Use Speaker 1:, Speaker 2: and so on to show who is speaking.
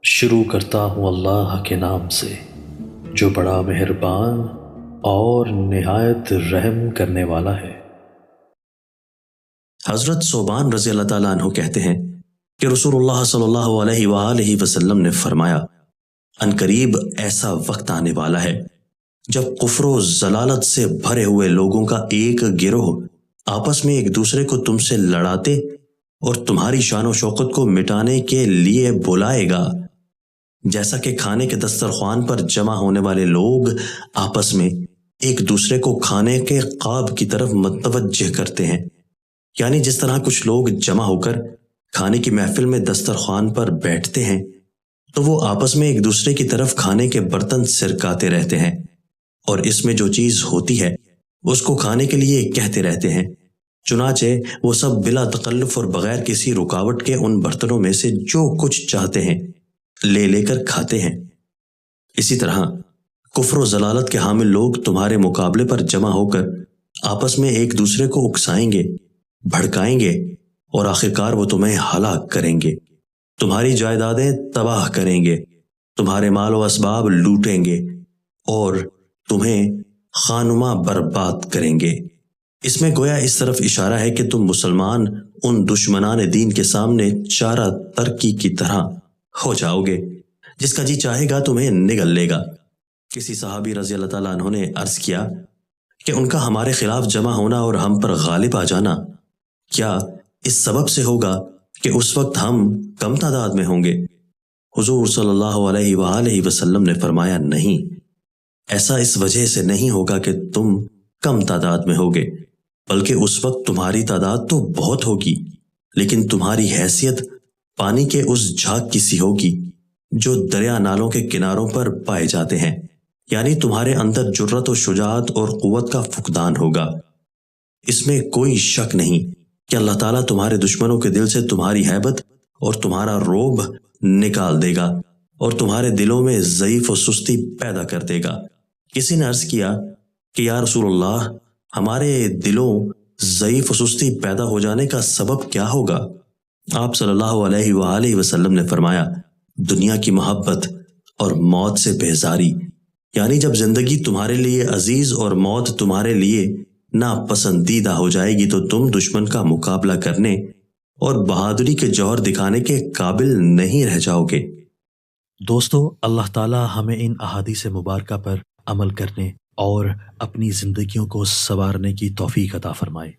Speaker 1: شروع کرتا ہوں اللہ کے نام سے جو بڑا مہربان اور نہایت رحم کرنے والا ہے۔
Speaker 2: حضرت صوبان رضی اللہ تعالیٰ عنہ کہتے ہیں کہ رسول اللہ صلی اللہ علیہ وآلہ وسلم نے فرمایا، عنقریب ایسا وقت آنے والا ہے جب کفر و ضلالت سے بھرے ہوئے لوگوں کا ایک گروہ آپس میں ایک دوسرے کو تم سے لڑاتے اور تمہاری شان و شوکت کو مٹانے کے لیے بلائے گا، جیسا کہ کھانے کے دسترخوان پر جمع ہونے والے لوگ آپس میں ایک دوسرے کو کھانے کے قاب کی طرف متوجہ کرتے ہیں۔ یعنی جس طرح کچھ لوگ جمع ہو کر کھانے کی محفل میں دسترخوان پر بیٹھتے ہیں تو وہ آپس میں ایک دوسرے کی طرف کھانے کے برتن سرکاتے رہتے ہیں، اور اس میں جو چیز ہوتی ہے اس کو کھانے کے لیے کہتے رہتے ہیں، چنانچہ وہ سب بلا تکلف اور بغیر کسی رکاوٹ کے ان برتنوں میں سے جو کچھ چاہتے ہیں لے لے کر کھاتے ہیں۔ اسی طرح کفر و ضلالت کے حامل لوگ تمہارے مقابلے پر جمع ہو کر آپس میں ایک دوسرے کو اکسائیں گے، بھڑکائیں گے، اور آخرکار وہ تمہیں ہلاک کریں گے، تمہاری جائیدادیں تباہ کریں گے، تمہارے مال و اسباب لوٹیں گے اور تمہیں خانمہ برباد کریں گے۔ اس میں گویا اس طرف اشارہ ہے کہ تم مسلمان ان دشمنان دین کے سامنے چارہ ترکی کی طرح ہو جاؤ گے، جس کا جی چاہے گا تمہیں نگل لے گا۔ کسی صحابی رضی اللہ تعالیٰ عنہ نے عرض کیا کہ ان کا ہمارے خلاف جمع ہونا اور ہم پر غالب آ جانا کیا اس سبب سے ہوگا کہ اس وقت ہم کم تعداد میں ہوں گے؟ حضور صلی اللہ علیہ وآلہ وسلم نے فرمایا، نہیں، ایسا اس وجہ سے نہیں ہوگا کہ تم کم تعداد میں ہوگے، بلکہ اس وقت تمہاری تعداد تو بہت ہوگی، لیکن تمہاری حیثیت پانی کے اس جھاگ کی سی ہوگی جو دریا نالوں کے کناروں پر پائے جاتے ہیں، یعنی تمہارے اندر جرأت و شجاعت اور قوت کا فقدان ہوگا۔ اس میں کوئی شک نہیں کہ اللہ تعالیٰ تمہارے دشمنوں کے دل سے تمہاری ہیبت اور تمہارا رعب نکال دے گا اور تمہارے دلوں میں ضعیف و سستی پیدا کر دے گا۔ کسی نے عرض کیا کہ یا رسول اللہ، ہمارے دلوں ضعیف و سستی پیدا ہو جانے کا سبب کیا ہوگا؟ آپ صلی اللہ علیہ وآلہ وسلم نے فرمایا، دنیا کی محبت اور موت سے بیزاری، یعنی جب زندگی تمہارے لیے عزیز اور موت تمہارے لیے ناپسندیدہ ہو جائے گی تو تم دشمن کا مقابلہ کرنے اور بہادری کے جوہر دکھانے کے قابل نہیں رہ جاؤ گے۔
Speaker 1: دوستو، اللہ تعالی ہمیں ان احادیث مبارکہ پر عمل کرنے اور اپنی زندگیوں کو سنوارنے کی توفیق عطا فرمائے۔